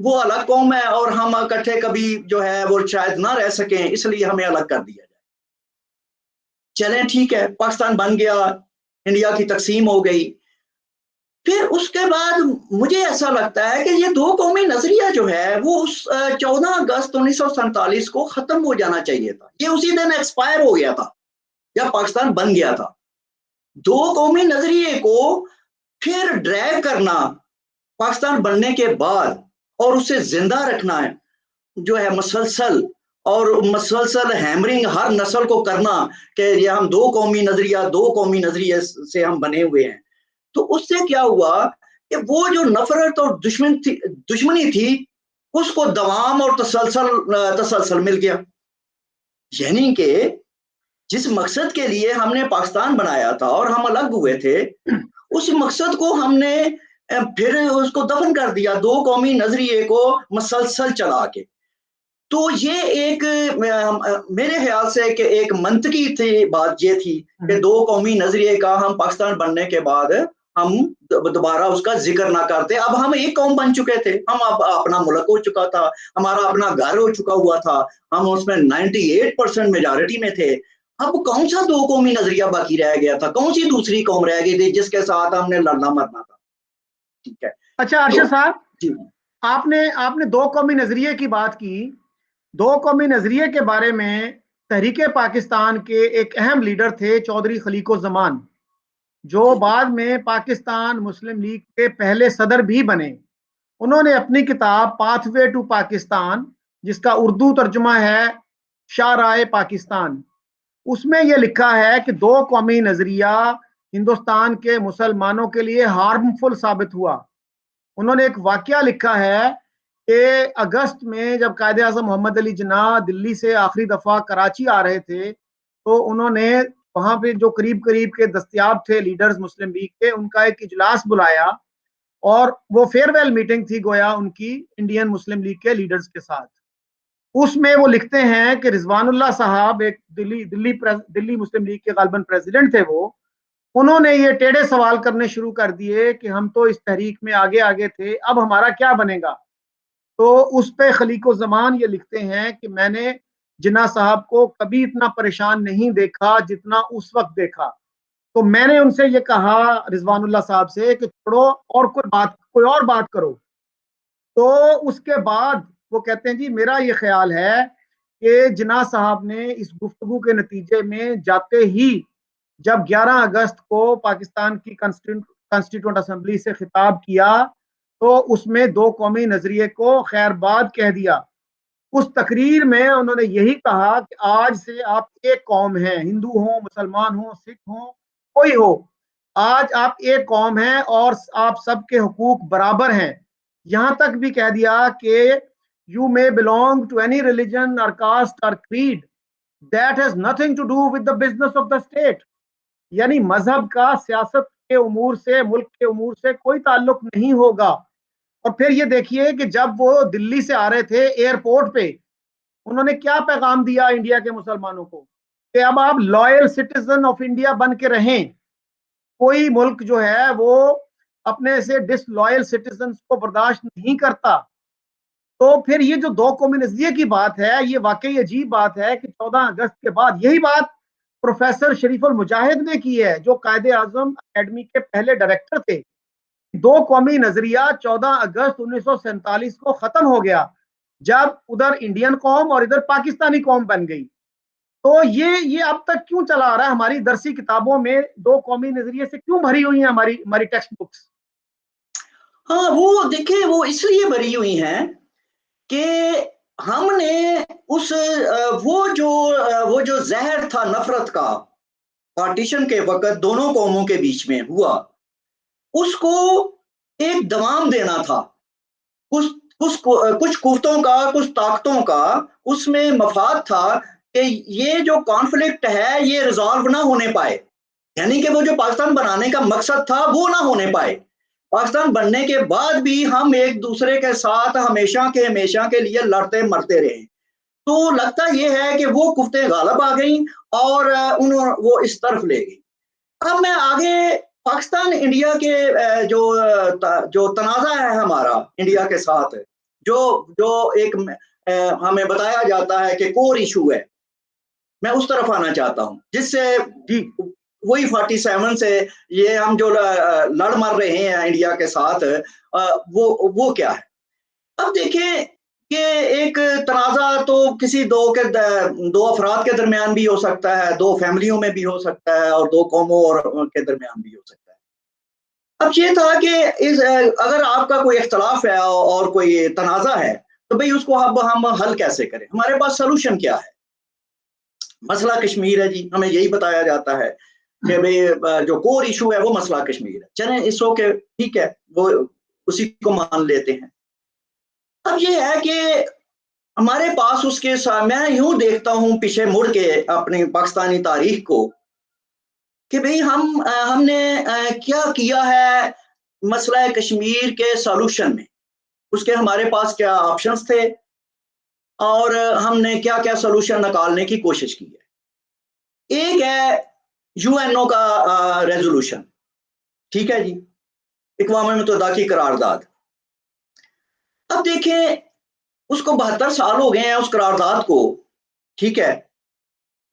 وہ الگ قوم ہے اور ہم اکٹھے کبھی جو ہے وہ شاید نہ رہ سکیں، اس لیے ہمیں الگ کر دیا جائے۔ چلیں ٹھیک ہے، پاکستان بن گیا، انڈیا کی تقسیم ہو گئی۔ پھر اس کے بعد مجھے ایسا لگتا ہے کہ یہ دو قومی نظریہ جو ہے وہ اس 14 اگست 1947 کو ختم ہو جانا چاہیے تھا، یہ اسی دن ایکسپائر ہو گیا تھا جب پاکستان بن گیا تھا۔ دو قومی نظریے کو پھر ڈرائیو کرنا پاکستان بننے کے بعد اور اسے زندہ رکھنا ہے جو ہے مسلسل ہیمرنگ ہر نسل کو کرنا کہ یہ ہم دو قومی نظریے سے ہم بنے ہوئے ہیں، تو اس سے کیا ہوا کہ وہ جو نفرت اور دشمنی تھی اس کو دوام اور تسلسل مل گیا۔ یعنی کہ جس مقصد کے لیے ہم نے پاکستان بنایا تھا اور ہم الگ ہوئے تھے، اس مقصد کو ہم نے پھر اس کو دفن کر دیا دو قومی نظریے کو مسلسل چلا کے۔ تو یہ ایک میرے خیال سے کہ ایک منطقی تھی بات یہ تھی کہ دو قومی نظریے کا ہم پاکستان بننے کے بعد ہم دوبارہ اس کا ذکر نہ کرتے۔ اب ہم ایک قوم بن چکے تھے، ہم اب اپنا ملک ہو چکا تھا، ہمارا اپنا گھر ہو چکا ہوا تھا، ہم اس میں 98% میجارٹی میں تھے۔ اب کون سا دو قومی نظریہ باقی رہ گیا تھا؟ کون سی دوسری قوم رہ گئی تھی جس کے ساتھ ہم نے لڑنا مرنا تھا؟ ٹھیک ہے۔ اچھا ارشد صاحب، جی آپ نے دو قومی نظریے کی بات کی۔ دو قومی نظریے کے بارے میں تحریک پاکستان کے ایک اہم لیڈر تھے چودھری خلیق الزمان، جو بعد میں پاکستان مسلم لیگ کے پہلے صدر بھی بنے۔ انہوں نے اپنی کتاب پاتھ وے ٹو پاکستان، جس کا اردو ترجمہ ہے شاہراہ پاکستان، اس میں یہ لکھا ہے کہ دو قومی نظریہ ہندوستان کے مسلمانوں کے لیے ہارمفل ثابت ہوا۔ انہوں نے ایک واقعہ لکھا ہے کہ اگست میں جب قائد اعظم محمد علی جناح دلی سے آخری دفعہ کراچی آ رہے تھے، تو انہوں نے وہاں پہ جو قریب کے دستیاب تھے لیڈرز مسلم لیگ کے، ان کا ایک اجلاس بلایا، اور وہ فیئر ویل میٹنگ تھی گویا ان کی انڈین مسلم لیگ کے لیڈرز کے ساتھ۔ اس میں وہ لکھتے ہیں کہ رضوان اللہ صاحب ایک دلی مسلم لیگ کے غالباً پریزیڈنٹ تھے، وہ انہوں نے یہ ٹیڑے سوال کرنے شروع کر دیے کہ ہم تو اس تحریک میں آگے تھے، اب ہمارا کیا بنے گا؟ تو اس پہ خلیق الزمان یہ لکھتے ہیں کہ میں نے جناح صاحب کو کبھی اتنا پریشان نہیں دیکھا جتنا اس وقت دیکھا۔ تو میں نے ان سے یہ کہا رضوان اللہ صاحب سے کہ چھوڑو اور کوئی اور بات کرو۔ تو اس کے بعد وہ کہتے ہیں جی میرا یہ خیال ہے کہ جناح صاحب نے اس گفتگو کے نتیجے میں جاتے ہی جب 11 اگست کو پاکستان کی کانسٹیٹیوئنٹ اسمبلی سے خطاب کیا تو اس میں دو قومی نظریے کو خیر باد کہہ دیا۔ اس تقریر میں انہوں نے یہی کہا کہ آج سے آپ ایک قوم ہیں، ہندو ہوں، مسلمان ہوں، سکھ ہوں، کوئی ہو، آج آپ ایک قوم ہیں اور آپ سب کے حقوق برابر ہیں۔ یہاں تک بھی کہہ دیا کہ you may belong to any religion or caste or creed, that has nothing to do with the business of the state۔ یعنی مذہب کا سیاست کے امور سے، ملک کے امور سے کوئی تعلق نہیں ہوگا۔ اور پھر یہ دیکھیے کہ جب وہ دلی سے آ رہے تھے ایئرپورٹ پہ، انہوں نے کیا پیغام دیا انڈیا کے مسلمانوں کو کہ اب آپ لائل سٹیزن آف انڈیا بن کے رہیں، کوئی ملک جو ہے وہ اپنے سے ڈس لائل سٹیزنز کو برداشت نہیں کرتا۔ تو پھر یہ جو دو قومی نظریے کی بات ہے، یہ واقعی عجیب بات ہے کہ 14 اگست کے بعد یہی بات پروفیسر شریف المجاہد نے کی ہے، جو قائد اعظم اکیڈمی کے پہلے ڈائریکٹر تھے۔ دو قومی نظریہ 14 اگست 1947 کو ختم ہو گیا جب ادھر انڈین قوم اور ادھر پاکستانی قوم بن گئی۔ تو یہ اب تک کیوں چلا آ رہا ہے؟ ہماری درسی کتابوں میں دو قومی نظریے سے کیوں بھری ہوئی ہیں ہماری ٹیکسٹ بکس؟ ہاں، وہ دیکھیں وہ اس لیے بھری ہوئی ہیں کہ ہم نے اس وہ جو زہر تھا نفرت کا پارٹیشن کے وقت دونوں قوموں کے بیچ میں ہوا، اس کو ایک دوام دینا تھا۔ کچھ قوتوں کا، کچھ طاقتوں کا اس میں مفاد تھا کہ یہ جو کانفلکٹ ہے یہ ریزالو نہ ہونے پائے، یعنی کہ وہ جو پاکستان بنانے کا مقصد تھا وہ نہ ہونے پائے۔ پاکستان بننے کے بعد بھی ہم ایک دوسرے کے ساتھ ہمیشہ کے لیے لڑتے مرتے رہے۔ تو لگتا یہ ہے کہ وہ قوتیں غالب آ گئیں اور وہ اس طرف لے گئی۔ اب میں آگے پاکستان انڈیا کے جو تنازع ہے ہمارا انڈیا کے ساتھ، جو ایک ہمیں بتایا جاتا ہے کہ کور ایشو ہے، میں اس طرف آنا چاہتا ہوں، جس سے وہی 47 سے یہ ہم جو لڑ مر رہے ہیں انڈیا کے ساتھ، وہ کیا ہے؟ اب دیکھیں کہ ایک تنازع تو کسی دو افراد کے درمیان بھی ہو سکتا ہے، دو فیملیوں میں بھی ہو سکتا ہے، اور دو قوموں کے درمیان بھی ہو سکتا ہے۔ اب یہ تھا کہ اگر آپ کا کوئی اختلاف ہے اور کوئی تنازع ہے تو بھئی اس کو ہم حل کیسے کریں؟ ہمارے پاس سلوشن کیا ہے؟ مسئلہ کشمیر ہے جی، ہمیں یہی بتایا جاتا ہے کہ بھئی جو کور ایشو ہے وہ مسئلہ کشمیر ہے، چلیں اس کو کہ ٹھیک ہے، وہ اسی کو مان لیتے ہیں۔ اب یہ ہے کہ ہمارے پاس اس کے ساتھ میں یوں دیکھتا ہوں پیچھے مڑ کے اپنی پاکستانی تاریخ کو کہ بھئی ہم نے کیا کیا ہے مسئلہ کشمیر کے سولوشن میں، اس کے ہمارے پاس کیا آپشنز تھے اور ہم نے کیا کیا سولوشن نکالنے کی کوشش کی ہے۔ ایک ہے یو این او کا ریزولوشن، ٹھیک ہے جی، اقوام متحدہ کی قرارداد۔ اب دیکھیں اس کو 72 سال ہو گئے ہیں اس قرارداد کو، ٹھیک ہے۔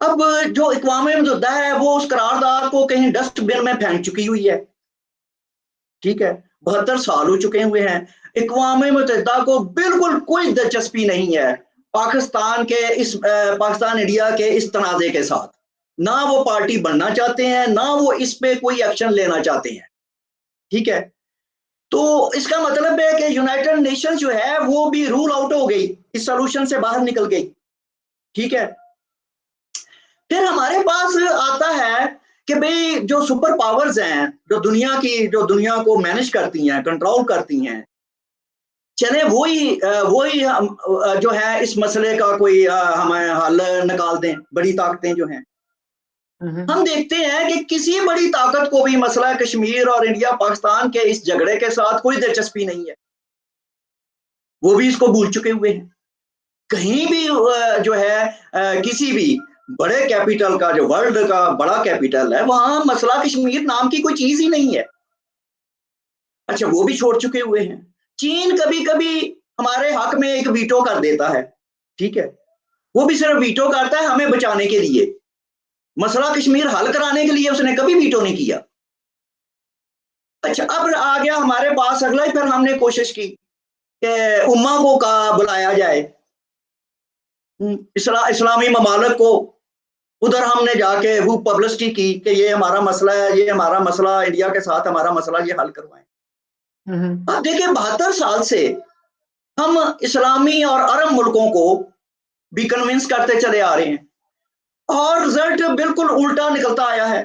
اب جو اقوام متحدہ ہے وہ اس قرارداد کو کہیں ڈسٹ بن میں پھینک چکی ہوئی ہے، ٹھیک ہے، 72 سال ہو چکے ہوئے ہیں، اقوام متحدہ کو بالکل کوئی دلچسپی نہیں ہے پاکستان انڈیا کے اس تنازع کے ساتھ، نہ وہ پارٹی بننا چاہتے ہیں، نہ وہ اس پہ کوئی ایکشن لینا چاہتے ہیں، ٹھیک ہے۔ تو اس کا مطلب ہے کہ یونائٹڈ نیشن جو ہے وہ بھی رول آؤٹ ہو گئی، اس سولوشن سے باہر نکل گئی، ٹھیک ہے۔ پھر ہمارے پاس آتا ہے کہ بھئی جو سپر پاورز ہیں جو دنیا کو مینج کرتی ہیں، کنٹرول کرتی ہیں، چلیں وہی جو ہے اس مسئلے کا کوئی ہمیں حل نکال دیں، بڑی طاقتیں جو ہیں۔ ہم دیکھتے ہیں کہ کسی بڑی طاقت کو بھی مسئلہ کشمیر اور انڈیا پاکستان کے اس جھگڑے کے ساتھ کوئی دلچسپی نہیں ہے، وہ بھی اس کو بھول چکے ہوئے ہیں۔ کہیں بھی جو ہے کسی بھی بڑے کیپیٹل کا، جو ورلڈ کا بڑا کیپیٹل ہے، وہاں مسئلہ کشمیر نام کی کوئی چیز ہی نہیں ہے، اچھا وہ بھی چھوڑ چکے ہوئے ہیں۔ چین کبھی کبھی ہمارے حق میں ایک ویٹو کر دیتا ہے، ٹھیک ہے، وہ بھی صرف ویٹو کرتا ہے ہمیں بچانے کے لیے، مسئلہ کشمیر حل کرانے کے لیے اس نے کبھی ویٹو نہیں کیا۔ اچھا اب آ گیا ہمارے پاس اگلا، پھر ہم نے کوشش کی کہ امہ کو بلایا جائے، اسلامی ممالک کو، ادھر ہم نے جا کے وہ پبلسٹی کی کہ یہ ہمارا مسئلہ ہے، یہ ہمارا مسئلہ انڈیا کے ساتھ ہمارا مسئلہ، یہ حل کروائیں۔ اب دیکھیں 72 سال سے ہم اسلامی اور عرب ملکوں کو بھی کنونس کرتے چلے آ رہے ہیں، اور رزلٹ بالکل الٹا نکلتا آیا ہے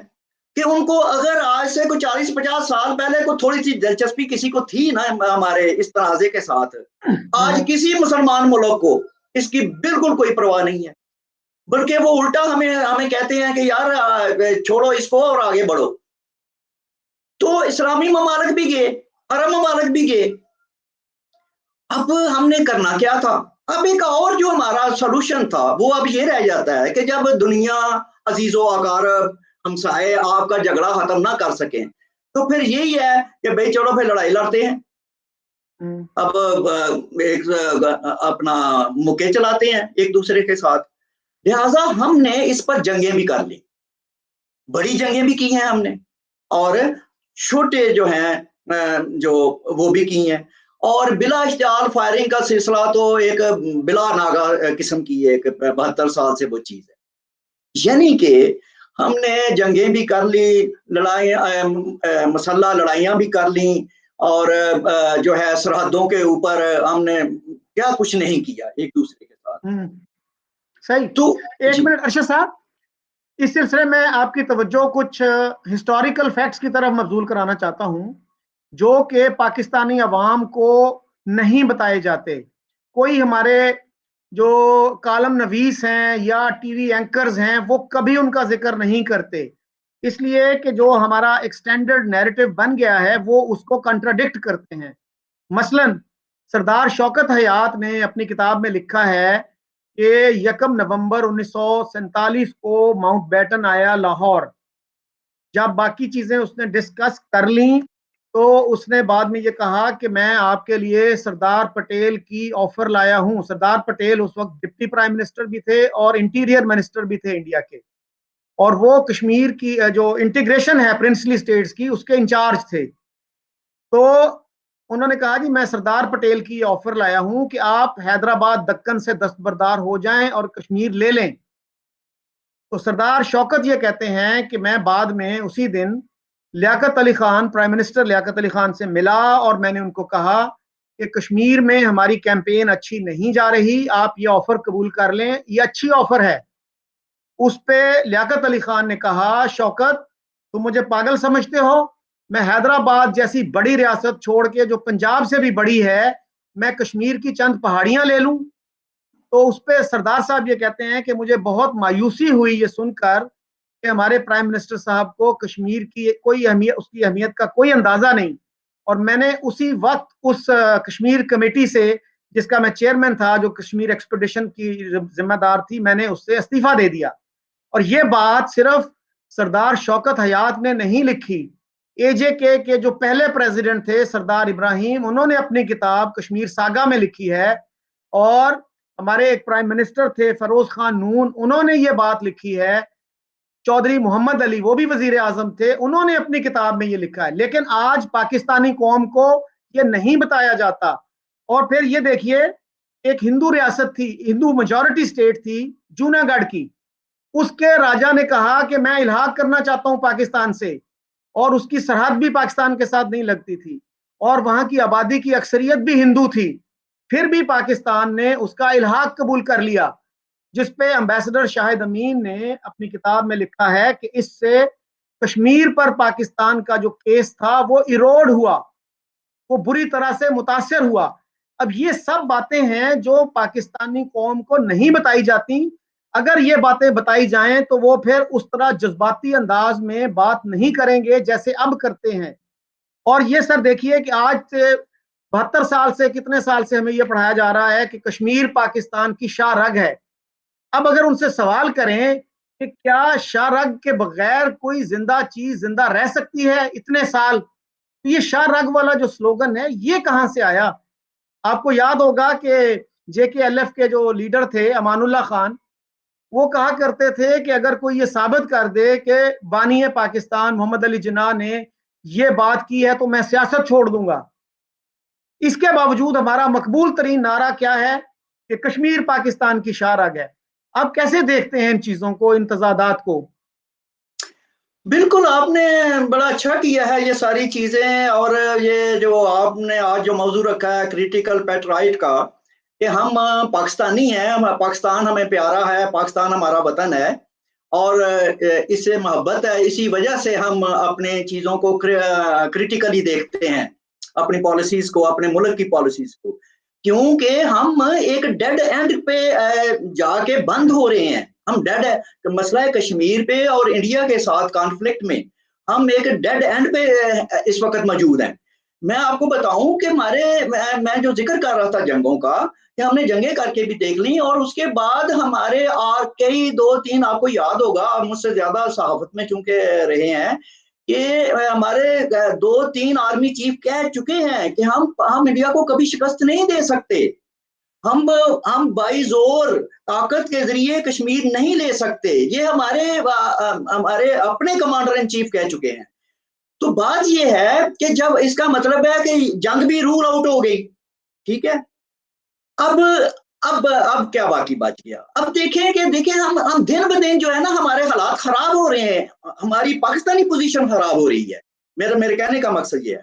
کہ ان کو اگر آج سے کوئی 40-50 سال پہلے کو تھوڑی سی دلچسپی کسی کو تھی نا ہمارے اس تنازع کے ساتھ، آج کسی مسلمان ملک کو اس کی بالکل کوئی پرواہ نہیں ہے، بلکہ وہ الٹا ہمیں کہتے ہیں کہ یار چھوڑو اس کو اور آگے بڑھو۔ تو اسلامی ممالک بھی گئے، عرب ممالک بھی گئے، اب ہم نے کرنا کیا تھا؟ اب ایک اور جو ہمارا سولوشن تھا وہ اب یہ رہ جاتا ہے کہ جب دنیا، عزیز و اقارب، ہمسائے آپ کا جھگڑا ختم نہ کر سکیں تو پھر یہی ہے کہ بھئی چلو پھر لڑائی لڑتے ہیں، اب ایک اپنا مکے چلاتے ہیں ایک دوسرے کے ساتھ۔ لہٰذا ہم نے اس پر جنگیں بھی کر لی، بڑی جنگیں بھی کی ہیں ہم نے، اور چھوٹے جو ہیں جو وہ بھی کی ہیں، اور بلا اشتعال فائرنگ کا سلسلہ تو ایک بلا ناگا قسم کی ایک 72 سال سے وہ چیز ہے، یعنی کہ ہم نے جنگیں بھی کر لی، مسلح لڑائیاں بھی کر لیں، اور جو ہے سرحدوں کے اوپر ہم نے کیا کچھ نہیں کیا ایک دوسرے کے ساتھ۔ صحیح، تو ایک منٹ ارشد صاحب، اس سلسلے میں آپ کی توجہ کچھ ہسٹوریکل فیکٹس کی طرف مبذول کرانا چاہتا ہوں جو کہ پاکستانی عوام کو نہیں بتائے جاتے۔ کوئی ہمارے جو کالم نویس ہیں یا ٹی وی اینکرز ہیں وہ کبھی ان کا ذکر نہیں کرتے، اس لیے کہ جو ہمارا ایکسٹینڈرڈ نیریٹو بن گیا ہے وہ اس کو کنٹراڈکٹ کرتے ہیں۔ مثلا سردار شوکت حیات نے اپنی کتاب میں لکھا ہے کہ 1 نومبر 1947 کو ماؤنٹ بیٹن آیا لاہور، جب باقی چیزیں اس نے ڈسکس کر لیں تو اس نے بعد میں یہ کہا کہ میں آپ کے لیے سردار پٹیل کی آفر لایا ہوں. سردار پٹیل اس وقت ڈپٹی پرائم منسٹر بھی تھے اور انٹیریئر منسٹر بھی تھے انڈیا کے, اور وہ کشمیر کی جو انٹیگریشن ہے پرنسلی اسٹیٹس کی اس کے انچارج تھے. تو انہوں نے کہا جی میں سردار پٹیل کی آفر لایا ہوں کہ آپ حیدرآباد دکن سے دستبردار ہو جائیں اور کشمیر لے لیں. تو سردار شوکت یہ کہتے ہیں کہ میں بعد میں اسی دن لیاقت علی خان, پرائم منسٹر لیاقت علی خان سے ملا اور میں نے ان کو کہا کہ کشمیر میں ہماری کیمپین اچھی نہیں جا رہی, آپ یہ آفر قبول کر لیں, یہ اچھی آفر ہے. اس پہ لیاقت علی خان نے کہا شوکت تم مجھے پاگل سمجھتے ہو, میں حیدرآباد جیسی بڑی ریاست چھوڑ کے جو پنجاب سے بھی بڑی ہے میں کشمیر کی چند پہاڑیاں لے لوں. تو اس پہ سردار صاحب یہ کہتے ہیں کہ مجھے بہت مایوسی ہوئی یہ سن کر کہ ہمارے پرائم منسٹر صاحب کو کشمیر کی کوئی اہمیت, اس کی اہمیت کا کوئی اندازہ نہیں. اور میں نے اسی وقت اس کشمیر کمیٹی سے جس کا میں چیئرمین تھا, جو کشمیر ایکسپیڈیشن کی ذمہ دار تھی, میں نے اس سے استعفیٰ دے دیا. اور یہ بات صرف سردار شوکت حیات نے نہیں لکھی, اے جے کے جو پہلے پریزیڈنٹ تھے سردار ابراہیم, انہوں نے اپنی کتاب کشمیر ساگا میں لکھی ہے. اور ہمارے ایک پرائم منسٹر تھے فیروز خان نون, انہوں نے یہ بات لکھی ہے. چودھری محمد علی, وہ بھی وزیر اعظم تھے, انہوں نے اپنی کتاب میں یہ لکھا ہے. لیکن آج پاکستانی قوم کو یہ نہیں بتایا جاتا. اور پھر یہ دیکھیے ایک ہندو ریاست تھی, ہندو میجورٹی اسٹیٹ تھی جوناگڑھ کی, اس کے راجا نے کہا کہ میں الحاق کرنا چاہتا ہوں پاکستان سے, اور اس کی سرحد بھی پاکستان کے ساتھ نہیں لگتی تھی, اور وہاں کی آبادی کی اکثریت بھی ہندو تھی. پھر بھی پاکستان نے اس کا الحاق قبول کر لیا, جس پہ امبیسڈر شاہد امین نے اپنی کتاب میں لکھا ہے کہ اس سے کشمیر پر پاکستان کا جو کیس تھا وہ ایروڈ ہوا, وہ بری طرح سے متاثر ہوا. اب یہ سب باتیں ہیں جو پاکستانی قوم کو نہیں بتائی جاتی. اگر یہ باتیں بتائی جائیں تو وہ پھر اس طرح جذباتی انداز میں بات نہیں کریں گے جیسے اب کرتے ہیں. اور یہ سر دیکھیے کہ آج سے 72 سال سے, کتنے سال سے ہمیں یہ پڑھایا جا رہا ہے کہ کشمیر پاکستان کی شاہ رگ ہے. اب اگر ان سے سوال کریں کہ کیا شاہ رگ کے بغیر کوئی زندہ چیز زندہ رہ سکتی ہے اتنے سال, تو یہ شاہ رگ والا جو سلوگن ہے یہ کہاں سے آیا؟ آپ کو یاد ہوگا کہ جے کے ایل ایف کے جو لیڈر تھے امان اللہ خان, وہ کہا کرتے تھے کہ اگر کوئی یہ ثابت کر دے کہ بانی پاکستان محمد علی جناح نے یہ بات کی ہے تو میں سیاست چھوڑ دوں گا. اس کے باوجود ہمارا مقبول ترین نعرہ کیا ہے کہ کشمیر پاکستان کی شاہ رگ ہے. آپ کیسے دیکھتے ہیں ان چیزوں کو, ان تضادات کو؟ بالکل آپ نے بڑا اچھا کیا ہے یہ ساری چیزیں. اور یہ جو آپ نے آج جو موضوع رکھا ہے کریٹیکل پیٹرائٹ کا, کہ ہم پاکستانی ہیں, پاکستان ہمیں پیارا ہے, پاکستان ہمارا وطن ہے اور اس سے محبت ہے, اسی وجہ سے ہم اپنے چیزوں کو کریٹیکلی دیکھتے ہیں, اپنی پالیسیز کو, اپنے ملک کی پالیسیز کو, کیونکہ ہم ایک ڈیڈ اینڈ پہ جا کے بند ہو رہے ہیں. ہم ڈیڈ ہے مسئلہ کشمیر پہ اور انڈیا کے ساتھ کانفلکٹ میں ہم ایک ڈیڈ اینڈ پہ اس وقت موجود ہیں. میں آپ کو بتاؤں کہ میں جو ذکر کر رہا تھا جنگوں کا, کہ ہم نے جنگیں کر کے بھی دیکھ لی, اور اس کے بعد ہمارے کئی 2-3 آپ کو یاد ہوگا, آپ مجھ سے زیادہ صحافت میں چونکہ رہے ہیں, کہ ہمارے 2-3 آرمی چیف کہہ چکے ہیں کہ ہم انڈیا کو کبھی شکست نہیں دے سکتے, ہم بائی زور طاقت کے ذریعے کشمیر نہیں لے سکتے, یہ ہمارے اپنے کمانڈر ان چیف کہہ چکے ہیں. تو بات یہ ہے کہ جب اس کا مطلب ہے کہ جنگ بھی رول آؤٹ ہو گئی, ٹھیک ہے, اب کیا باقی بچ گیا؟ اب دیکھیں ہم دن بہ دن جو ہے نا ہمارے حالات خراب ہو رہے ہیں, ہماری پاکستانی پوزیشن خراب ہو رہی ہے. میرے کہنے کا مقصد یہ ہے,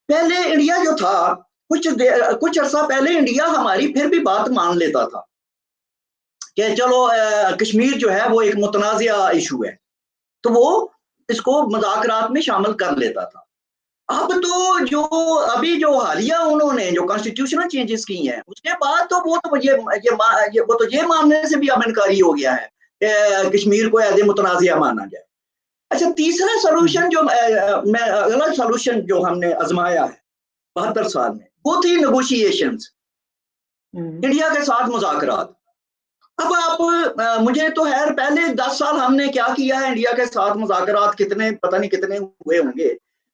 پہلے انڈیا جو تھا کچھ عرصہ پہلے انڈیا ہماری پھر بھی بات مان لیتا تھا کہ چلو کشمیر جو ہے وہ ایک متنازعہ ایشو ہے, تو وہ اس کو مذاکرات میں شامل کر لیتا تھا. اب تو جو ابھی جو حالیہ انہوں نے جو کانسٹیٹیوشنل چینجز کی ہیں, اس کے بعد تو وہ تو یہ ماننے سے بھی اب انکاری ہو گیا ہے کہ کشمیر کو ایز اے متنازعہ مانا جائے. اچھا, تیسرا سولوشن اگلا سولوشن جو ہم نے آزمایا ہے 72 سال میں, وہ تھی نیگوشیشنز, انڈیا کے ساتھ مذاکرات. اب آپ مجھے تو خیر پہلے 10 سال ہم نے کیا کیا ہے انڈیا کے ساتھ مذاکرات, پتہ نہیں کتنے ہوئے ہوں گے,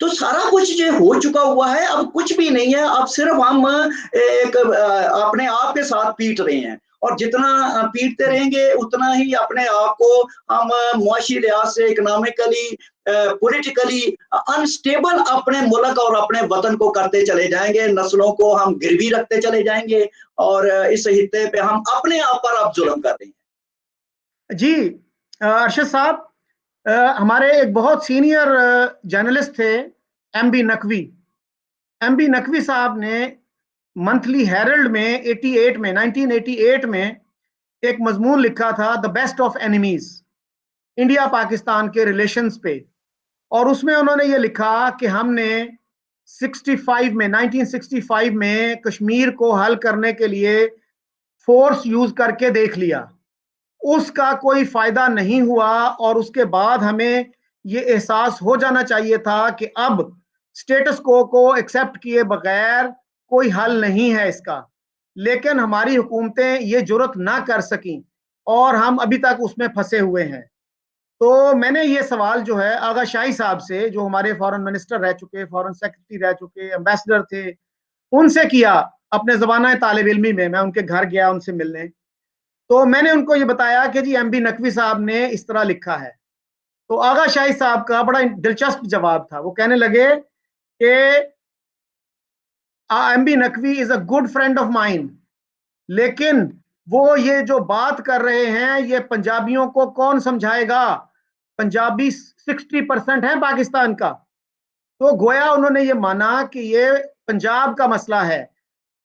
تو سارا کچھ جو ہو چکا ہوا ہے، اب کچھ بھی نہیں ہے، اب صرف ہم ایک اپنے آپ کے ساتھ پیٹ رہے ہیں، اور جتنا پیٹتے رہیں گے اتنا ہی اپنے آپ کو ہم معاشی لحاظ سے، اکنامکلی، پولیٹیکلی انسٹیبل اپنے ملک اور اپنے وطن کو کرتے چلے جائیں گے، نسلوں کو ہم گروی رکھتے چلے جائیں گے، اور اس خطے پہ ہم اپنے آپ پر اب ظلم کر رہے ہیں۔ جی ارشد صاحب، ہمارے ایک بہت سینئر جرنلسٹ تھے M B Naqvi. M B Naqvi صاحب نے منتھلی ہیرلڈ میں 1988 میں ایک مضمون لکھا تھا the best of enemies, India Pakistan کے ریلیشنز پہ، اور اس میں انہوں نے یہ لکھا کہ ہم نے 1965 میں کشمیر کو حل کرنے کے لیے فورس یوز کر کے دیکھ لیا، اس کا کوئی فائدہ نہیں ہوا، اور اس کے بعد ہمیں یہ احساس ہو جانا چاہیے تھا کہ اب سٹیٹس کو ایکسپٹ کیے بغیر کوئی حل نہیں ہے اس کا، لیکن ہماری حکومتیں یہ جرت نہ کر سکیں اور ہم ابھی تک اس میں پھنسے ہوئے ہیں. تو میں نے یہ سوال جو ہے آغا شاہی صاحب سے، جو ہمارے فارن منسٹر رہ چکے، فارن سیکرٹری رہ چکے، ایمبیسڈر تھے، ان سے کیا اپنے زبانہ طالب علمی میں ان کے گھر گیا ان سے ملنے. تو میں نے ان کو یہ بتایا کہ جی ایم بی نقوی صاحب نے اس طرح لکھا ہے. تو آغا شاہی صاحب کا بڑا دلچسپ جواب تھا، وہ کہنے لگے کہ M B Naqvi is a good friend of mine, لیکن وہ یہ جو بات کر رہے ہیں یہ پنجابیوں کو کون سمجھائے گا، پنجابی 60% ہے پاکستان کا. تو گویا انہوں نے یہ مانا کہ یہ پنجاب کا مسئلہ ہے.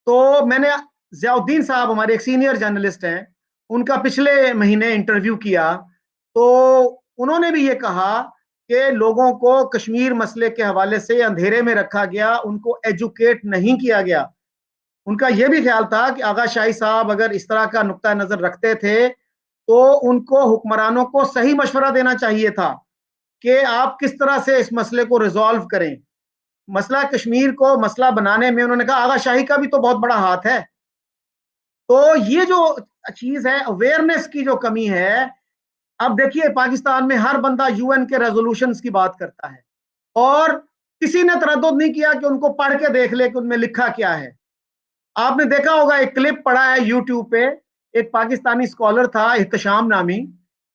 تو میں نے ضیاء الدین صاحب، ہمارے ایک سینئر جرنلسٹ ہیں، ان کا پچھلے مہینے انٹرویو کیا، تو انہوں نے بھی یہ کہا کہ لوگوں کو کشمیر مسئلے کے حوالے سے اندھیرے میں رکھا گیا، ان کو ایجوکیٹ نہیں کیا گیا. ان کا یہ بھی خیال تھا کہ آغا شاہی صاحب اگر اس طرح کا نقطہ نظر رکھتے تھے تو ان کو حکمرانوں کو صحیح مشورہ دینا چاہیے تھا کہ آپ کس طرح سے اس مسئلے کو ریزالو کریں. مسئلہ کشمیر کو مسئلہ بنانے میں انہوں نے کہا آغا شاہی کا بھی تو بہت بڑا ہاتھ ہے. تو یہ جو چیز ہے اویئرنیس کی جو کمی ہے، اب دیکھیے پاکستان میں ہر بندہ یو این کے ریزولوشنز کی بات کرتا ہے، اور کسی نے تردد نہیں کیا کہ ان کو پڑھ کے دیکھ لے کہ ان میں لکھا کیا ہے. آپ نے دیکھا ہوگا ایک کلپ پڑا ہے یوٹیوب پہ، ایک پاکستانی اسکالر تھا احتشام نامی،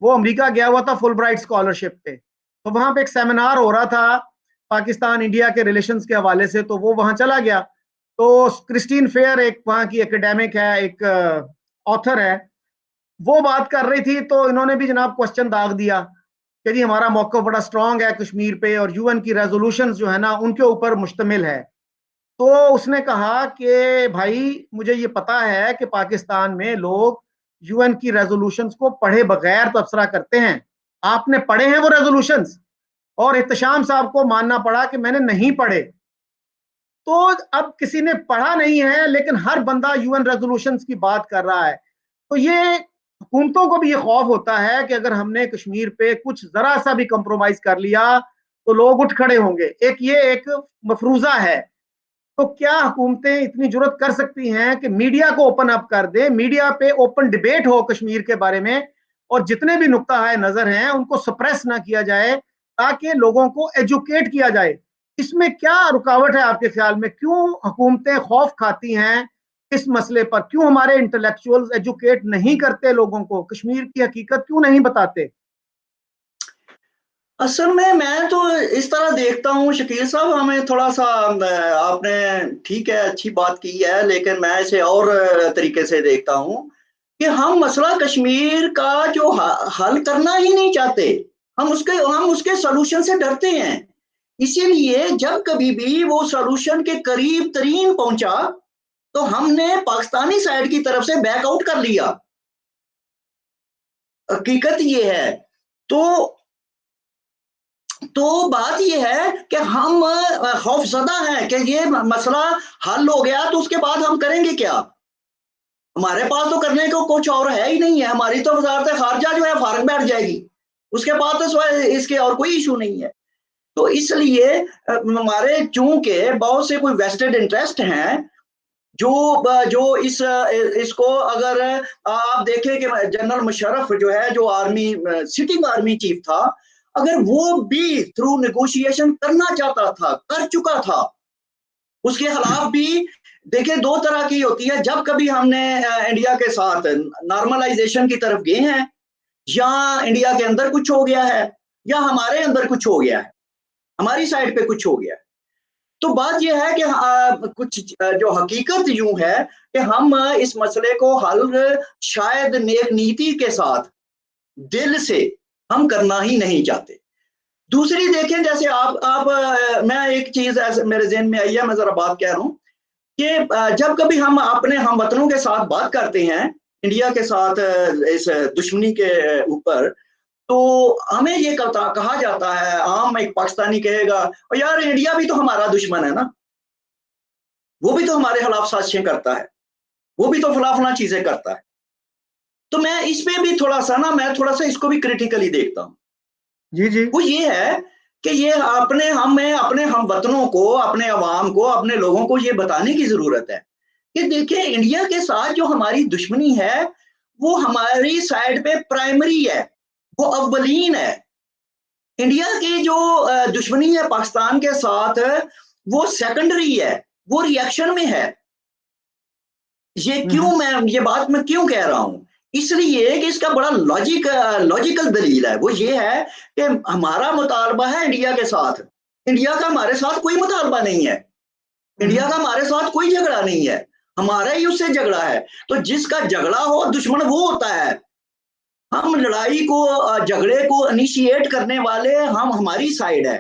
وہ امریکہ گیا ہوا تھا فل برائٹ اسکالرشپ پہ، تو وہاں پہ ایک سیمینار ہو رہا تھا پاکستان انڈیا کے ریلیشنز کے حوالے سے، تو وہ وہاں چلا گیا. تو کرسٹین فیئر ایک وہاں کی ایکیڈیمک ہے، ایک آتھر ہے، وہ بات کر رہی تھی، تو انہوں نے بھی جناب کوسچن داغ دیا کہ جی ہمارا موقف بڑا سٹرونگ ہے کشمیر پہ، اور یو این کی ریزولوشنز جو ہے نا ان کے اوپر مشتمل ہے. تو اس نے کہا کہ بھائی مجھے یہ پتا ہے کہ پاکستان میں لوگ یو این کی ریزولوشنز کو پڑھے بغیر تبصرہ کرتے ہیں، آپ نے پڑھے ہیں وہ ریزولوشنز؟ اور احتشام صاحب کو ماننا پڑا کہ میں نے نہیں پڑھے. تو اب کسی نے پڑھا نہیں ہے لیکن ہر بندہ یو این ریزولوشنز کی بات کر رہا ہے. تو یہ حکومتوں کو بھی یہ خوف ہوتا ہے کہ اگر ہم نے کشمیر پہ کچھ ذرا سا بھی کمپرومائز کر لیا تو لوگ اٹھ کھڑے ہوں گے. یہ ایک مفروضہ ہے. تو کیا حکومتیں اتنی جرت کر سکتی ہیں کہ میڈیا کو اوپن اپ کر دیں، میڈیا پہ اوپن ڈیبیٹ ہو کشمیر کے بارے میں، اور جتنے بھی نقطہ ہے نظر ہیں ان کو سپریس نہ کیا جائے تاکہ لوگوں کو ایجوکیٹ کیا جائے؟ اس میں کیا رکاوٹ ہے آپ کے خیال میں؟ کیوں حکومتیں خوف کھاتی ہیں اس مسئلے پر؟ کیوں ہمارے انٹلیکچوئلز ایجوکیٹ نہیں کرتے لوگوں کو، کشمیر کی حقیقت کیوں نہیں بتاتے؟ اصل میں تو اس طرح دیکھتا ہوں شکیل صاحب، ہمیں تھوڑا سا آپ نے ٹھیک ہے اچھی بات کی ہے، لیکن میں اسے اور طریقے سے دیکھتا ہوں کہ ہم مسئلہ کشمیر کا جو حل کرنا ہی نہیں چاہتے، ہم اس کے سلوشن سے ڈرتے ہیں. اسی لیے جب کبھی بھی وہ سلوشن کے قریب ترین پہنچا تو ہم نے پاکستانی سائیڈ کی طرف سے بیک آؤٹ کر لیا. حقیقت یہ ہے. تو بات یہ ہے کہ ہم خوف زدہ ہیں کہ یہ مسئلہ حل ہو گیا تو اس کے بعد ہم کریں گے کیا؟ ہمارے پاس تو کرنے کو کچھ اور ہے ہی نہیں ہے. ہماری تو وزارت خارجہ جو ہے فارغ بیٹھ جائے گی، اس کے بعد تو اس کے اور کوئی ایشو نہیں ہے. تو اس لیے ہمارے چونکہ بہت سے کوئی ویسٹڈ انٹرسٹ ہیں جو اس کو، اگر آپ دیکھیں کہ جنرل مشرف جو ہے جو آرمی سٹنگ آرمی چیف تھا، اگر وہ بھی تھرو نیگوشیشن کرنا چاہتا تھا، کر چکا تھا، اس کے خلاف بھی دیکھیں دو طرح کی ہوتی ہے. جب کبھی ہم نے انڈیا کے ساتھ نارملائزیشن کی طرف گئے ہیں، یا انڈیا کے اندر کچھ ہو گیا ہے، یا ہمارے اندر کچھ ہو گیا ہے، ہماری سائڈ پہ کچھ ہو گیا ہے، تو بات یہ ہے کہ کچھ جو حقیقت یوں ہے کہ ہم اس مسئلے کو حل شاید نیک نیتی کے ساتھ دل سے ہم کرنا ہی نہیں چاہتے. دوسری دیکھیں، جیسے آپ میں ایک چیز ایسے میرے ذہن میں آئی ہے، میں ذرا بات کہہ رہا ہوں کہ جب کبھی ہم اپنے ہم وطنوں کے ساتھ بات کرتے ہیں انڈیا کے ساتھ اس دشمنی کے اوپر، تو ہمیں یہ کہا جاتا ہے، عام ایک پاکستانی کہے گا یار انڈیا بھی تو ہمارا دشمن ہے نا، وہ بھی تو ہمارے خلاف سازشیں کرتا ہے، وہ بھی تو فلاں چیزیں کرتا ہے. تو میں اس پہ بھی تھوڑا سا اس کو بھی کریٹیکلی دیکھتا ہوں. جی جی. وہ یہ ہے کہ یہ اپنے ہم وطنوں کو، اپنے عوام کو، اپنے لوگوں کو یہ بتانے کی ضرورت ہے کہ دیکھیں انڈیا کے ساتھ جو ہماری دشمنی ہے وہ ہماری سائڈ پہ پرائمری ہے، وہ اولین ہے. انڈیا کی جو دشمنی ہے پاکستان کے ساتھ وہ سیکنڈری ہے، وہ ری ایکشن میں ہے. یہ کیوں یہ بات میں کیوں کہہ رہا ہوں؟ اس لیے کہ اس کا بڑا لاجیکل دلیل ہے. وہ یہ ہے کہ ہمارا مطالبہ ہے انڈیا کے ساتھ، انڈیا کا ہمارے ساتھ کوئی مطالبہ نہیں ہے، انڈیا کا ہمارے ساتھ کوئی جھگڑا نہیں ہے، ہمارا ہی اس سے جھگڑا ہے. تو جس کا جھگڑا ہو دشمن وہ ہوتا ہے. ہم لڑائی کو، جھگڑے کو انیشیٹ کرنے والے ہماری سائڈ ہے.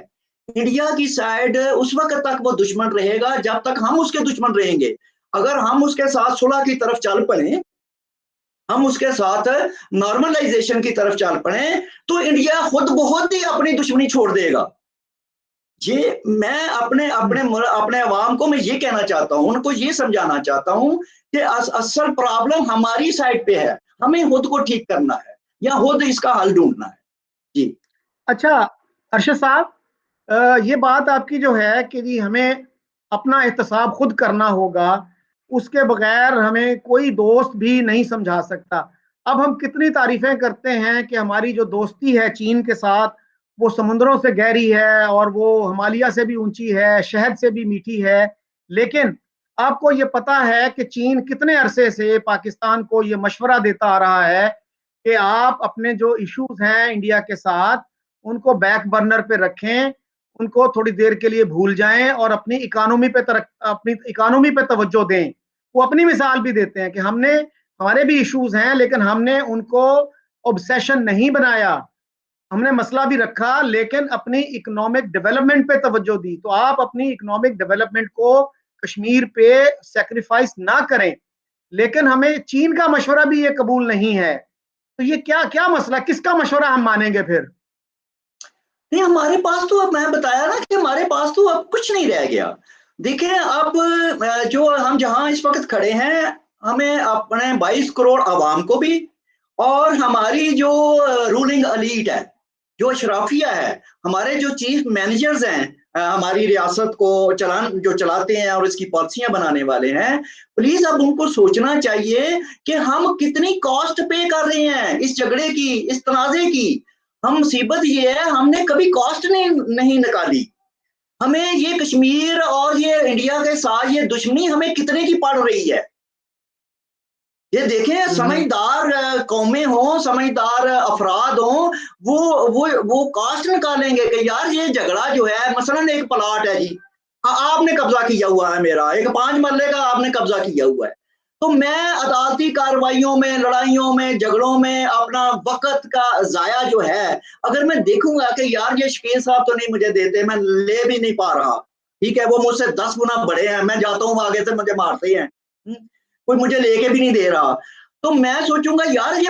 انڈیا کی سائڈ اس وقت تک وہ دشمن رہے گا جب تک ہم اس کے دشمن رہیں گے. اگر ہم اس کے ساتھ صلح کی طرف چل پڑیں، ہم اس کے ساتھ نارملائزیشن کی طرف چل پڑیں، تو انڈیا خود بخود ہی اپنی دشمنی چھوڑ دے گا. یہ میں اپنے عوام کو میں یہ کہنا چاہتا ہوں، ان کو یہ سمجھانا چاہتا ہوں کہ اصل پرابلم ہماری سائڈ پہ ہے، ہمیں خود کو ٹھیک کرنا ہے یا خود اس کا حل ڈھونڈنا ہے. جی اچھا ارشد صاحب، یہ بات آپ کی جو ہے کہ جی ہمیں اپنا احتساب خود کرنا ہوگا، اس کے بغیر ہمیں کوئی دوست بھی نہیں سمجھا سکتا. اب ہم کتنی تعریفیں کرتے ہیں کہ ہماری جو دوستی ہے چین کے ساتھ وہ سمندروں سے گہری ہے اور وہ ہمالیہ سے بھی اونچی ہے، شہد سے بھی میٹھی ہے، لیکن آپ کو یہ پتا ہے کہ چین کتنے عرصے سے پاکستان کو یہ مشورہ دیتا آ رہا ہے کہ آپ اپنے جو ایشوز ہیں انڈیا کے ساتھ ان کو بیک برنر پہ رکھیں، ان کو تھوڑی دیر کے لیے بھول جائیں اور اپنی اکانومی پہ توجہ دیں. وہ اپنی مثال بھی دیتے ہیں کہ ہمارے بھی ایشوز ہیں لیکن ہم نے ان کو اوبسیشن نہیں بنایا، ہم نے مسئلہ بھی رکھا لیکن اپنی اکنامک ڈیولپمنٹ پہ توجہ دی. تو آپ اپنی اکنامک ڈیولپمنٹ کو کشمیر پہ سیکریفائس نہ کریں، لیکن ہمیں چین کا مشورہ بھی یہ قبول نہیں ہے. تو یہ کیا مسئلہ، کس کا مشورہ ہم مانیں گے پھر؟ نہیں، ہمارے پاس تو اب میں بتایا نا کہ ہمارے پاس تو اب کچھ نہیں رہ گیا. دیکھیں اب جو ہم جہاں اس وقت کھڑے ہیں، ہمیں اپنے 22 کروڑ عوام کو بھی اور ہماری جو رولنگ الیٹ ہے، جو اشرافیہ ہے، ہمارے جو چیف مینیجرز ہیں ہماری ریاست کو جو چلاتے ہیں اور اس کی پالیسیاں بنانے والے ہیں، پلیز اب ان کو سوچنا چاہیے کہ ہم کتنی کاسٹ پے کر رہے ہیں اس جھگڑے کی، اس تنازع کی. ہم مصیبت یہ ہے ہم نے کبھی کاسٹ نہیں نکالی. ہمیں یہ کشمیر اور یہ انڈیا کے ساتھ یہ دشمنی ہمیں کتنے کی پڑ رہی ہے. یہ دیکھیں سمجھدار قومیں ہوں، سمجھدار افراد ہوں، وہ کاسٹ نکالیں گے کہ یار یہ جھگڑا جو ہے، مثلا ایک پلاٹ ہے جی، آپ نے قبضہ کیا ہوا ہے، میرا ایک 5 مرلے کا آپ نے قبضہ کیا ہوا ہے، تو میں عدالتی کارروائیوں میں، لڑائیوں میں، جھگڑوں میں اپنا وقت کا ضائع جو ہے، اگر میں دیکھوں گا کہ یار یہ شکیل صاحب تو نہیں مجھے دیتے، میں لے بھی نہیں پا رہا، ٹھیک ہے، وہ مجھ سے 10 گنا بڑے ہیں، میں جاتا ہوں آگے سے مجھے مارتے ہیں، کوئی مجھے لے کے بھی نہیں دے رہا، تو میں سوچوں گا یار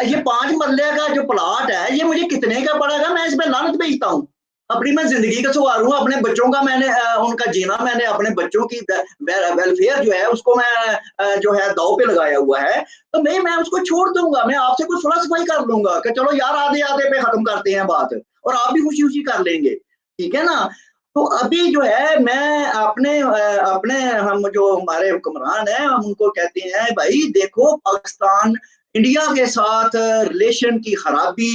یہ 5 مرلے کا جو پلاٹ ہے یہ مجھے کتنے کا پڑے گا، میں اس پہ لعنت بھیجتا ہوں. اپنی میں زندگی کا سواروں، اپنے بچوں کا میں نے ان کا جینا، میں نے اپنے بچوں کی ویلفیئر جو ہے اس کو میں جو ہے داؤ پہ لگایا ہوا ہے، تو میں اس کو چھوڑ دوں گا. میں آپ سے کوئی صلح صفائی کر لوں گا کہ چلو یار آدھے پہ ختم کرتے ہیں بات، اور آپ بھی خوشی خوشی کر لیں گے، ٹھیک ہے نا. تو ابھی جو ہے میں اپنے ہم جو ہمارے حکمران ہیں ہم ان کو کہتے ہیں بھائی دیکھو، پاکستان انڈیا کے ساتھ ریلیشن کی خرابی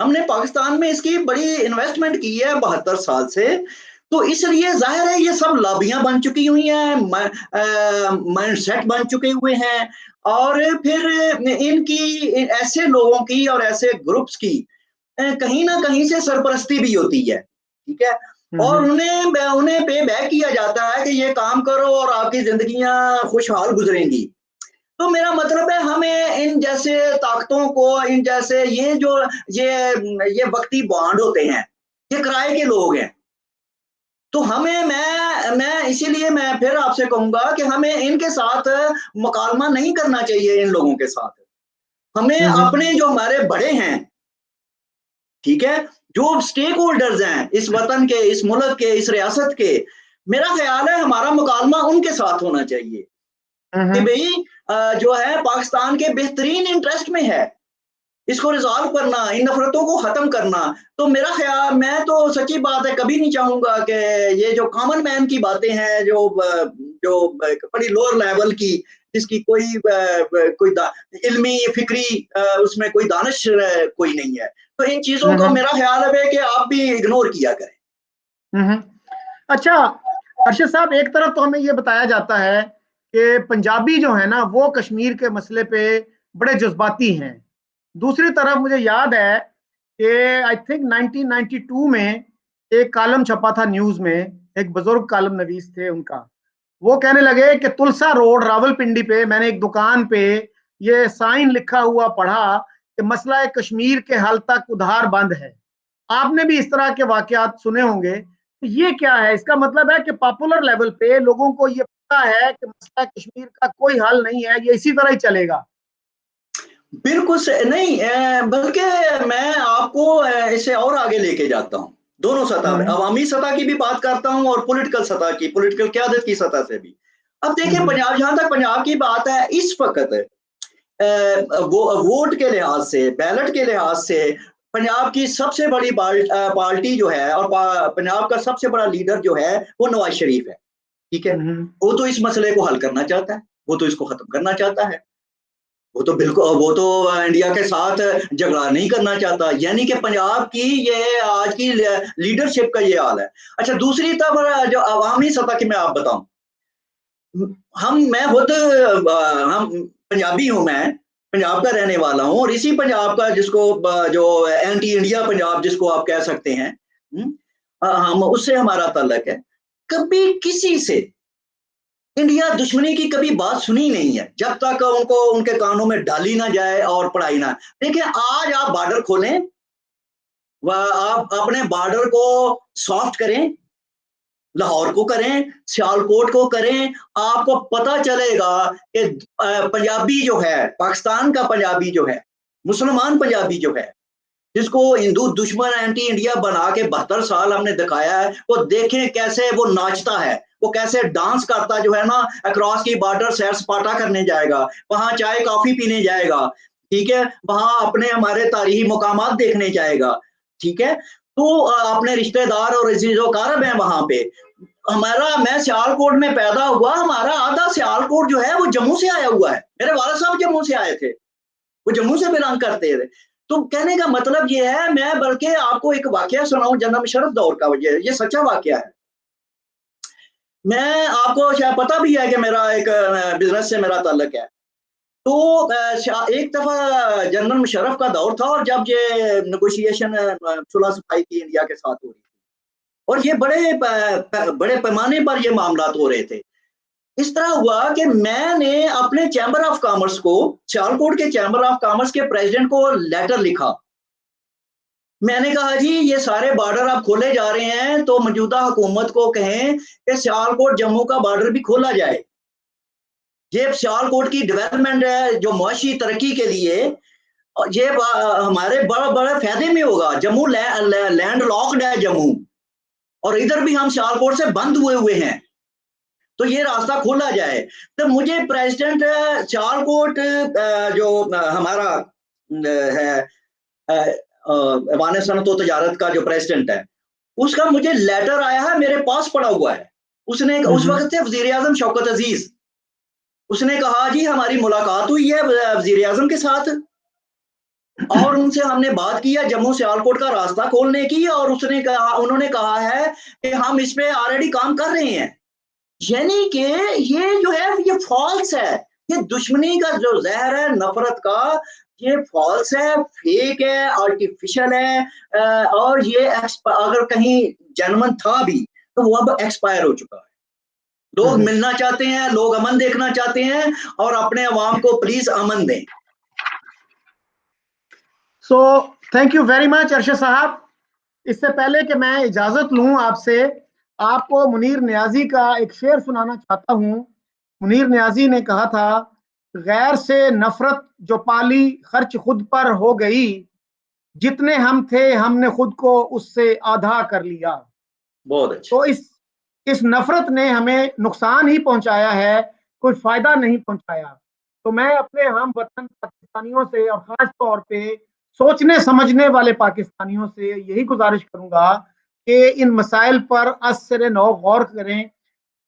ہم نے پاکستان میں اس کی بڑی انویسٹمنٹ کی ہے 72 سال سے، تو اس لیے ظاہر ہے یہ سب لابیاں بن چکی ہوئی ہیں، مائنڈ سیٹ بن چکے ہوئے ہیں، اور پھر ان کی ایسے لوگوں کی اور ایسے گروپس کی کہیں نہ کہیں سے سرپرستی بھی ہوتی ہے، ٹھیک ہے، اور انہیں پے بیک کیا جاتا ہے کہ یہ کام کرو اور آپ کی زندگیاں خوشحال گزریں گی۔ تو میرا مطلب ہے ہمیں ان جیسے طاقتوں کو، ان جیسے یہ وقتی بانڈ ہوتے ہیں، یہ کرائے کے لوگ ہیں، تو ہمیں میں اسی لیے میں پھر آپ سے کہوں گا کہ ہمیں ان کے ساتھ مکالمہ نہیں کرنا چاہیے، ان لوگوں کے ساتھ ہمیں اپنے جو ہمارے بڑے ہیں، ٹھیک ہے، جو سٹیک ہولڈرز ہیں اس وطن کے، اس ملک کے، اس ریاست کے، میرا خیال ہے ہمارا مکالمہ ان کے ساتھ ہونا چاہیے کہ بھئی جو ہے پاکستان کے بہترین انٹرسٹ میں ہے اس کو ریزالو کرنا، ان نفرتوں کو ختم کرنا۔ تو میرا خیال، میں تو سچی بات ہے کبھی نہیں چاہوں گا کہ یہ جو کامن مین کی باتیں ہیں، جو بڑی لوور لیول کی، جس کی کوئی علمی فکری اس میں کوئی دانش کوئی نہیں ہے، تو ان چیزوں کو میرا خیال ہے کہ آپ بھی اگنور کیا کریں۔ اچھا ارشد صاحب، ایک طرف تو ہمیں یہ بتایا جاتا ہے کہ پنجابی جو ہے نا وہ کشمیر کے مسئلے پہ بڑے جذباتی ہیں، دوسری طرف مجھے یاد ہے کہ آئی تھنک 1992 میں ایک کالم چھپا تھا نیوز میں، ایک بزرگ کالم نویس تھے ان کا، وہ کہنے لگے کہ تلسا روڈ راول پنڈی پہ میں نے ایک دکان پہ یہ سائن لکھا ہوا پڑھا کہ مسئلہ کشمیر کے حل تک ادھار بند ہے۔ آپ نے بھی اس طرح کے واقعات سنے ہوں گے، یہ کیا ہے؟ اس کا مطلب ہے کہ پاپولر لیول پہ لوگوں کو یہ پتا ہے کہ مسئلہ کشمیر کا کوئی حل نہیں ہے، یہ اسی طرح ہی چلے گا۔ بالکل نہیں، بلکہ میں آپ کو اسے اور آگے لے کے جاتا ہوں، دونوں سطح پہ، عوامی سطح کی بھی بات کرتا ہوں اور پولیٹیکل سطح کی، پولیٹیکل قیادت کی سطح سے بھی۔ اب دیکھیں پنجاب، جہاں تک پنجاب کی بات ہے، اس وقت ووٹ کے لحاظ سے، بیلٹ کے لحاظ سے پنجاب کی سب سے بڑی پارٹی جو ہے اور پنجاب کا سب سے بڑا لیڈر جو ہے وہ نواز شریف ہے، ٹھیک ہے، وہ تو اس مسئلے کو حل کرنا چاہتا ہے، وہ تو اس کو ختم کرنا چاہتا ہے، وہ تو بالکل، وہ تو انڈیا کے ساتھ جھگڑا نہیں کرنا چاہتا، یعنی کہ پنجاب کی یہ آج کی لیڈرشپ کا یہ حال ہے۔ اچھا، دوسری طرف جو عوامی سطح کی میں آپ بتاؤں، میں خود ہم پنجابی ہوں، میں پنجاب کا رہنے والا ہوں، اور اسی پنجاب کا جس کو جو اینٹی انڈیا پنجاب جس کو آپ کہہ سکتے ہیں، ہم اس سے ہمارا تعلق ہے، کبھی کسی سے انڈیا دشمنی کی کبھی بات سنی نہیں ہے، جب تک ان کو ان کے کانوں میں ڈالی نہ جائے اور پڑھائی نہ۔ دیکھیں آج آپ بارڈر کھولیں، آپ اپنے بارڈر کو سافٹ کریں، لاہور کو کریں، سیالکوٹ کو کریں، آپ کو پتا چلے گا کہ پنجابی جو ہے، پاکستان کا پنجابی جو ہے، مسلمان پنجابی جو ہے، جس کو ہندو دشمن اینٹی انڈیا بنا کے 72 سال ہم نے دکھایا ہے، وہ دیکھیں کیسے وہ ناچتا ہے، وہ کیسے ڈانس کرتا جو ہے نا، اکراس کی بارڈر سیر سپاٹا کرنے جائے گا، وہاں چائے کافی پینے جائے گا، ٹھیک ہے، وہاں اپنے ہمارے تاریخی مقامات دیکھنے جائے گا، ٹھیک ہے، تو اپنے رشتہ دار اور عزیز و اقارب ہیں وہاں پہ۔ میں سیالکوٹ میں پیدا ہوا، ہمارا آدھا سیالکوٹ جو ہے وہ جموں سے آیا ہوا ہے، میرے والد صاحب جموں سے آئے تھے، وہ جموں سے بلانگ کرتے تھے۔ تو کہنے کا مطلب یہ ہے، میں بلکہ آپ کو ایک واقعہ سناؤں جنرل مشرف دور کا، یہ سچا واقعہ ہے۔ میں آپ کو شاید پتہ بھی ہے کہ میرا ایک بزنس سے میرا تعلق ہے، تو ایک دفعہ جنرل مشرف کا دور تھا، اور جب یہ نیگوشیشن صلح صفائی کی انڈیا کے ساتھ ہو رہی تھی، اور یہ بڑے پیمانے پر یہ معاملات ہو رہے تھے، اس طرح ہوا کہ میں نے اپنے چیمبر آف کامرس کو، سیالکوٹ کے چیمبر آف کامرس کے پریزیڈنٹ کو لیٹر لکھا، میں نے کہا جی یہ سارے بارڈر آپ کھولے جا رہے ہیں، تو موجودہ حکومت کو کہیں کہ سیالکوٹ جموں کا بارڈر بھی کھولا جائے، یہ سیالکوٹ کی ڈیولپمنٹ ہے، جو معاشی ترقی کے لیے یہ ہمارے بڑے فائدے میں ہوگا، جموں لینڈ لاکڈ ہے جموں، اور ادھر بھی ہم سیالکوٹ سے بند ہوئے ہیں، تو یہ راستہ کھولا جائے۔ تو مجھے پریزیڈنٹ سیالکوٹ جو ہمارا ہے ایوان صنعت و تجارت کا جو پریزیڈنٹ ہے، اس کا مجھے لیٹر آیا ہے، میرے پاس پڑا ہوا ہے، اس نے اس وقت تھے وزیر اعظم شوکت عزیز، اس نے کہا جی ہماری ملاقات ہوئی ہے وزیر اعظم کے ساتھ، اور ان سے ہم نے بات کی ہے جموں سیالکوٹ کا راستہ کھولنے کی، اور انہوں نے کہا ہے کہ ہم اس پہ آلریڈی کام کر رہے ہیں. یعنی کہ یہ جو ہے یہ فالس ہے، یہ دشمنی کا جو زہر ہے نفرت کا، یہ فالس ہے، فیک ہے، آرٹیفیشل ہے، اور یہ اگر کہیں جنمن تھا بھی تو وہ اب ایکسپائر ہو چکا ہے. لوگ ملنا چاہتے ہیں، لوگ امن دیکھنا چاہتے ہیں، اور اپنے عوام کو پلیز امن دیں. So thank you very much Arshad صاحب. اس سے پہلے کہ میں اجازت لوں آپ سے، آپ کو منیر نیازی کا ایک شعر سنانا چاہتا ہوں. منیر نیازی نے کہا تھا، غیر سے نفرت جو پالی خرچ خود پر ہو گئی، جتنے ہم تھے ہم نے خود کو اس سے آدھا کر لیا. بہت اچھا. تو اس نفرت نے ہمیں نقصان ہی پہنچایا ہے، کوئی فائدہ نہیں پہنچایا. تو میں اپنے ہم وطن پاکستانیوں سے، اور خاص طور پہ سوچنے سمجھنے والے پاکستانیوں سے یہی گزارش کروں گا کہ ان مسائل پر از سر نو غور کریں،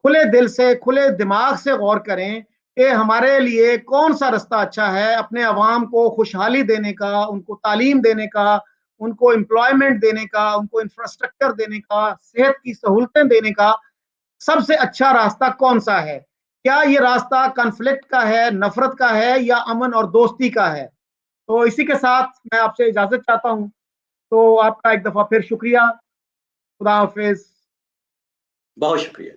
کھلے دل سے کھلے دماغ سے غور کریں کہ ہمارے لیے کون سا رستہ اچھا ہے اپنے عوام کو خوشحالی دینے کا، ان کو تعلیم دینے کا، ان کو امپلائمنٹ دینے کا، ان کو انفراسٹرکچر دینے کا، صحت کی سہولتیں دینے کا. سب سے اچھا راستہ کون سا ہے؟ کیا یہ راستہ کنفلکٹ کا ہے، نفرت کا ہے، یا امن اور دوستی کا ہے؟ تو اسی کے ساتھ میں آپ سے اجازت چاہتا ہوں. تو آپ کا ایک دفعہ پھر شکریہ. خدا حافظ. بہت شکریہ.